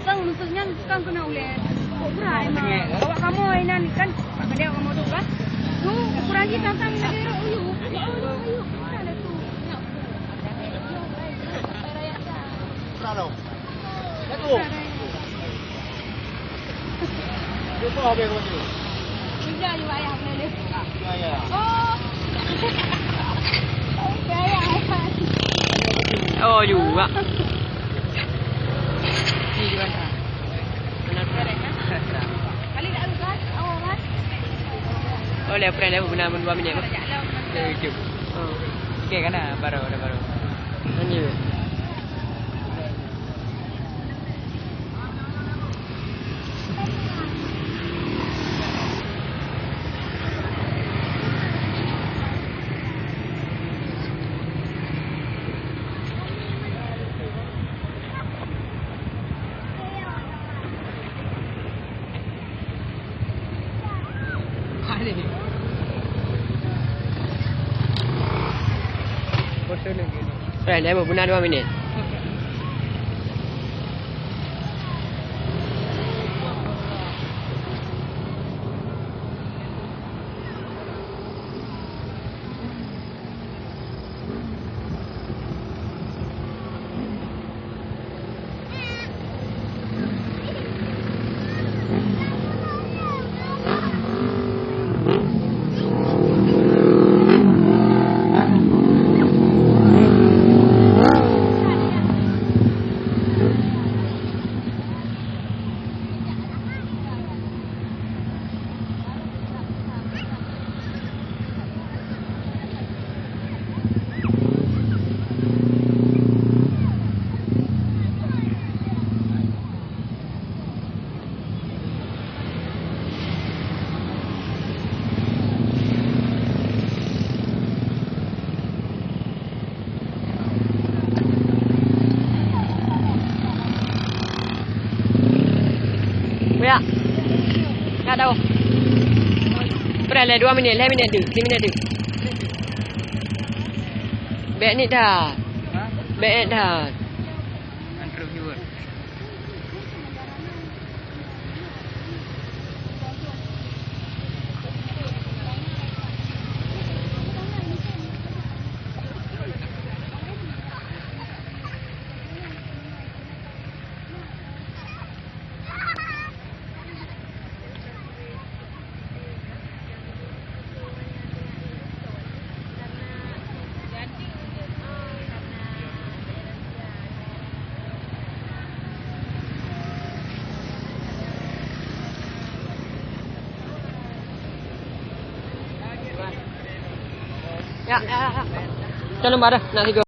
Sang maksudnya kan kena oleh ukuran bawa kamu ini kan dia kamu tu kan tu ukuran kita tang ini ayu ada tu Ralo. Itu. Itu apa yang kamu? Tidak juga ayah boleh. Ya. Oh. Oh juga. Kali dah lukas, awak kan? Oh, lepas dah benar 2 minit. YouTube. Oh. Okey kan baru. Ini. Dah benar 2 minit. Ya. Ya tahu. Berapa 2 minit, 5 minit tu, 3 minit tu. Baik ni dah. Baik dah. Interviewer. Ya. Jangan marah, nak tiga.